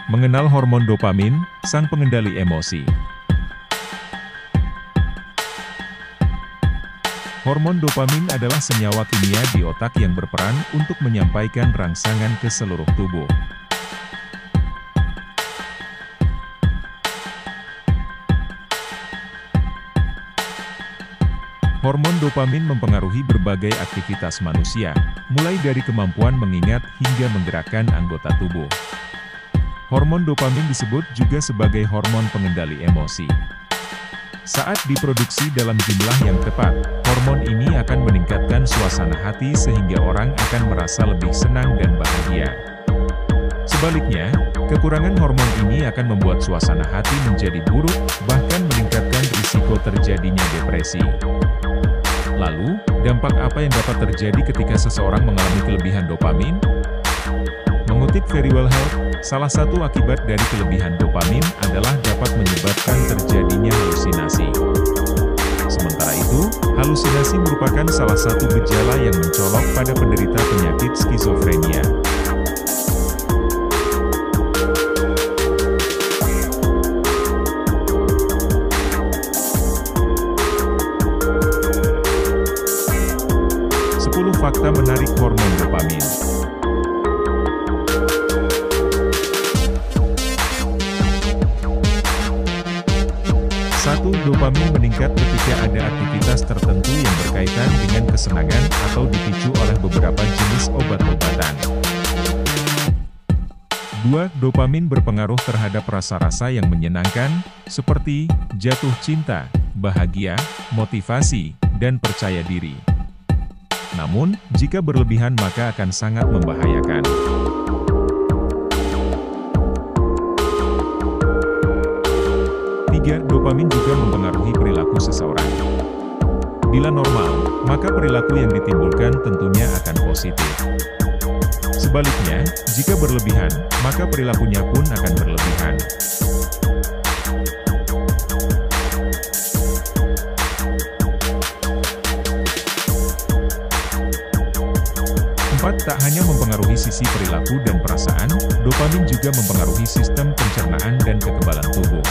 Mengenal hormon dopamin, sang pengendali emosi. Hormon dopamin adalah senyawa kimia di otak yang berperan untuk menyampaikan rangsangan ke seluruh tubuh. Hormon dopamin mempengaruhi berbagai aktivitas manusia, mulai dari kemampuan mengingat hingga menggerakkan anggota tubuh. Hormon dopamin disebut juga sebagai hormon pengendali emosi. Saat diproduksi dalam jumlah yang tepat, hormon ini akan meningkatkan suasana hati sehingga orang akan merasa lebih senang dan bahagia. Sebaliknya, kekurangan hormon ini akan membuat suasana hati menjadi buruk, bahkan meningkatkan risiko terjadinya depresi. Lalu, dampak apa yang dapat terjadi ketika seseorang mengalami kelebihan dopamin? Mengutip Verywell Health, salah satu akibat dari kelebihan dopamin adalah dapat menyebabkan terjadinya halusinasi. Sementara itu, halusinasi merupakan salah satu gejala yang mencolok pada penderita penyakit skizofrenia. Fakta menarik hormon dopamin. 1. Dopamin meningkat ketika ada aktivitas tertentu yang berkaitan dengan kesenangan atau dipicu oleh beberapa jenis obat-obatan. 2. Dopamin berpengaruh terhadap rasa-rasa yang menyenangkan, seperti jatuh cinta, bahagia, motivasi, dan percaya diri. Namun, jika berlebihan maka akan sangat membahayakan. 3. Dopamin juga mempengaruhi perilaku seseorang. Bila normal, maka perilaku yang ditimbulkan tentunya akan positif. Sebaliknya, jika berlebihan, maka perilakunya pun akan berlebihan. 4. Tak hanya mempengaruhi sisi perilaku dan perasaan, dopamin juga mempengaruhi sistem pencernaan dan kekebalan tubuh.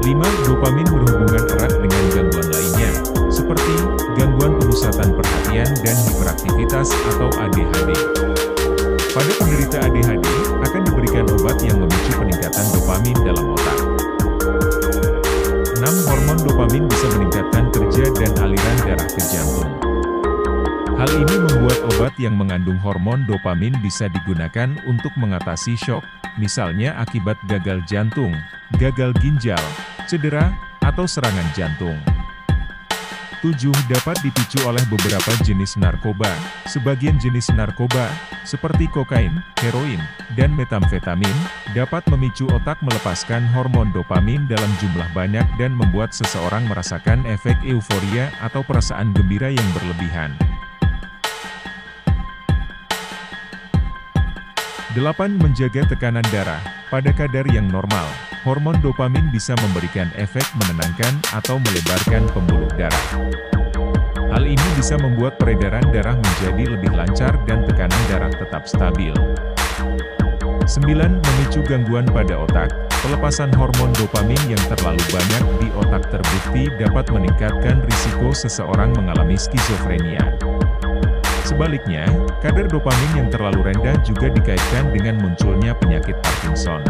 5. Dopamin berhubungan erat dengan gangguan lainnya, seperti gangguan pemusatan perhatian dan hiperaktivitas atau ADHD. Pada penderita ADHD, akan diberikan obat yang memicu peningkatan dopamin dalam otak. 6. Hormon dopamin bisa meningkatkan kerja dan aliran darah ke jantung. Hal ini membuat obat yang mengandung hormon dopamin bisa digunakan untuk mengatasi shock, misalnya akibat gagal jantung, gagal ginjal, cedera, atau serangan jantung. 7. Dapat dipicu oleh beberapa jenis narkoba. Sebagian jenis narkoba, seperti kokain, heroin, dan metamfetamin, dapat memicu otak melepaskan hormon dopamin dalam jumlah banyak dan membuat seseorang merasakan efek euforia atau perasaan gembira yang berlebihan. 8. Menjaga tekanan darah. Pada kadar yang normal, hormon dopamin bisa memberikan efek menenangkan atau melebarkan pembuluh darah. Hal ini bisa membuat peredaran darah menjadi lebih lancar dan tekanan darah tetap stabil. 9. Memicu gangguan pada otak. Pelepasan hormon dopamin yang terlalu banyak di otak terbukti dapat meningkatkan risiko seseorang mengalami skizofrenia. Sebaliknya, kadar dopamin yang terlalu rendah juga dikaitkan dengan munculnya penyakit Parkinson.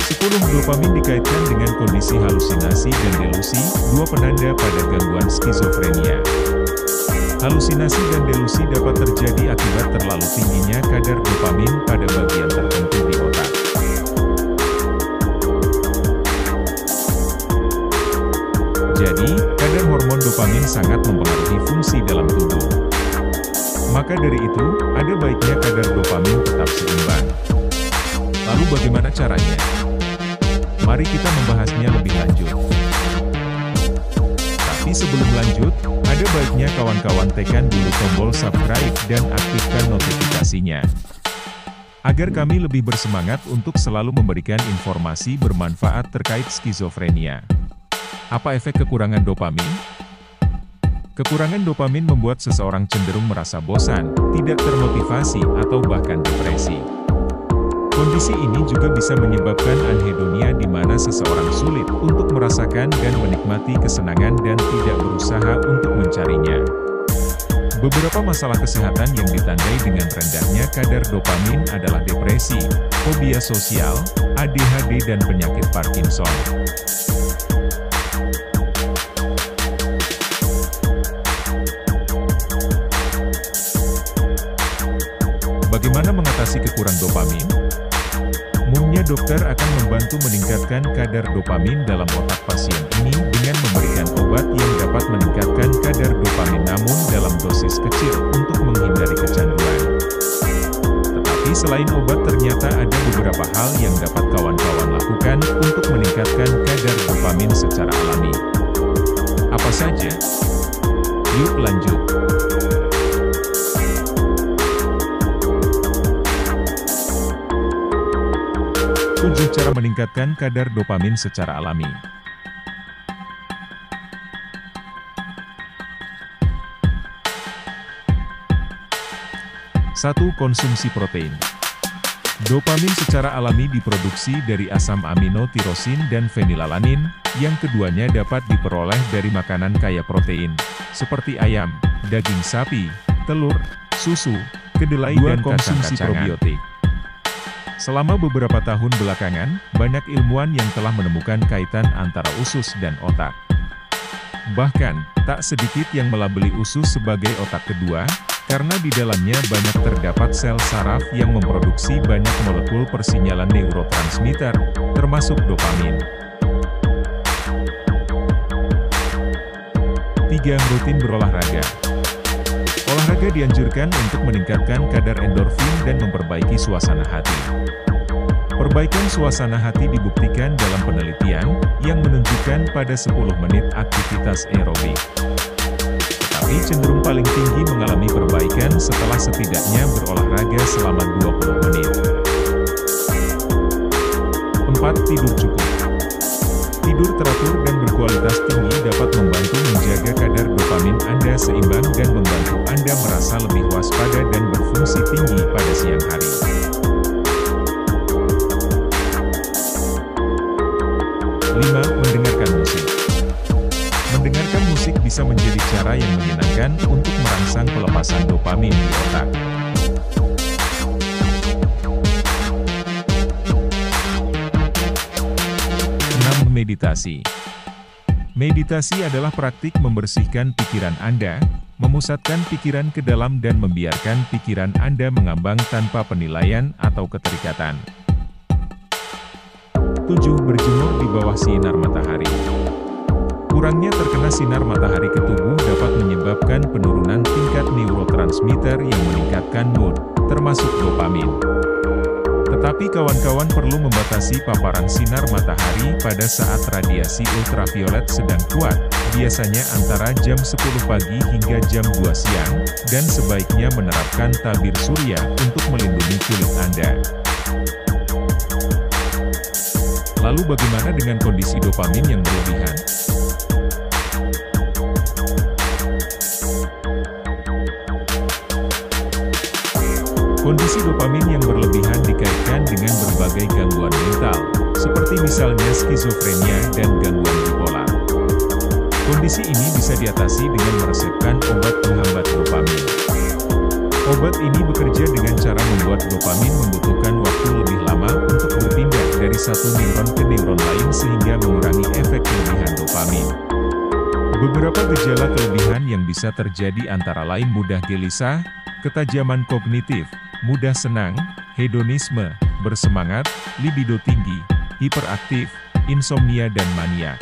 10. Dopamin dikaitkan dengan kondisi halusinasi dan delusi, dua penanda pada gangguan skizofrenia. Halusinasi dan delusi dapat terjadi akibat terlalu tingginya kadar dopamin pada bagian tertentu di otak. Jadi, kadar hormon dopamin sangat mempengaruhi fungsi dalam tubuh. Maka dari itu, ada baiknya kadar dopamin tetap seimbang. Lalu bagaimana caranya? Mari kita membahasnya lebih lanjut. Tapi sebelum lanjut, ada baiknya kawan-kawan tekan dulu tombol subscribe dan aktifkan notifikasinya. Agar kami lebih bersemangat untuk selalu memberikan informasi bermanfaat terkait skizofrenia. Apa efek kekurangan dopamin? Kekurangan dopamin membuat seseorang cenderung merasa bosan, tidak termotivasi, atau bahkan depresi. Kondisi ini juga bisa menyebabkan anhedonia di mana seseorang sulit untuk merasakan dan menikmati kesenangan dan tidak berusaha untuk mencarinya. Beberapa masalah kesehatan yang ditandai dengan rendahnya kadar dopamin adalah depresi, fobia sosial, ADHD dan penyakit Parkinson. Bagaimana mengatasi kekurang dopamin? Umumnya dokter akan membantu meningkatkan kadar dopamin dalam otak pasien ini dengan memberikan obat yang dapat meningkatkan kadar dopamin namun dalam dosis kecil untuk menghindari kecanduan. Tetapi selain obat ternyata ada beberapa hal yang dapat kawan-kawan lakukan untuk meningkatkan kadar dopamin secara alami. Apa saja? Yuk lanjut. 7 cara meningkatkan kadar dopamin secara alami. 1. Konsumsi protein. Dopamin secara alami diproduksi dari asam amino tirosin dan fenilalanin, yang keduanya dapat diperoleh dari makanan kaya protein, seperti ayam, daging sapi, telur, susu, kedelai dan konsumsi probiotik. Selama beberapa tahun belakangan, banyak ilmuwan yang telah menemukan kaitan antara usus dan otak. Bahkan, tak sedikit yang melabeli usus sebagai otak kedua, karena di dalamnya banyak terdapat sel saraf yang memproduksi banyak molekul persinyalan neurotransmitter, termasuk dopamin. 3. Rutin berolahraga. Olahraga dianjurkan untuk meningkatkan kadar endorfin dan memperbaiki suasana hati. Perbaikan suasana hati dibuktikan dalam penelitian, yang menunjukkan pada 10 menit aktivitas aerobik. Tetapi cenderung paling tinggi mengalami perbaikan setelah setidaknya berolahraga selama 20 menit. 4. Tidur cukup. Tidur teratur dan berkualitas tinggi dapat membantu menjaga kadar dopamin Anda seimbang dan membantu Anda merasa lebih waspada dan berfungsi tinggi pada siang hari. 5. Mendengarkan musik. Mendengarkan musik bisa menjadi cara yang menyenangkan untuk merangsang pelepasan dopamin di otak. 6. Meditasi. Meditasi adalah praktik membersihkan pikiran Anda, memusatkan pikiran ke dalam dan membiarkan pikiran Anda mengambang tanpa penilaian atau keterikatan. 7. Berjemur di bawah sinar matahari. Kurangnya terkena sinar matahari ke tubuh dapat menyebabkan penurunan tingkat neurotransmitter yang meningkatkan mood, termasuk dopamin. Tetapi kawan-kawan perlu membatasi paparan sinar matahari pada saat radiasi ultraviolet sedang kuat, biasanya antara jam 10 pagi hingga jam 2 siang, dan sebaiknya menerapkan tabir surya untuk melindungi kulit Anda. Lalu bagaimana dengan kondisi dopamin yang berlebihan? Kondisi dopamin yang berlebihan dikaitkan dengan berbagai gangguan mental, seperti misalnya skizofrenia dan gangguan bipolar. Kondisi ini bisa diatasi dengan meresepkan obat penghambat dopamin. Obat ini bekerja dengan cara membuat dopamin membutuhkan waktu lebih lama untuk berpindah dari satu neuron ke neuron lain sehingga mengurangi efek kelebihan dopamin. Beberapa gejala kelebihan yang bisa terjadi antara lain mudah gelisah, ketajaman kognitif, mudah senang, hedonisme, bersemangat, libido tinggi, hiperaktif, insomnia dan mania.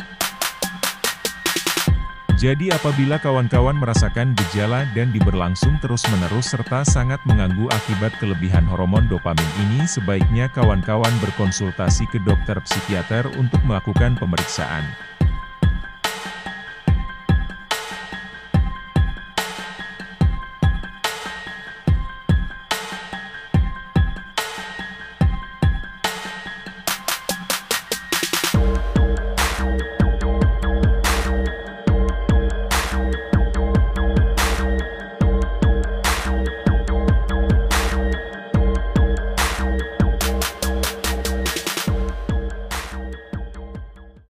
Jadi apabila kawan-kawan merasakan gejala dan berlangsung terus-menerus serta sangat mengganggu akibat kelebihan hormon dopamin ini, sebaiknya kawan-kawan berkonsultasi ke dokter psikiater untuk melakukan pemeriksaan.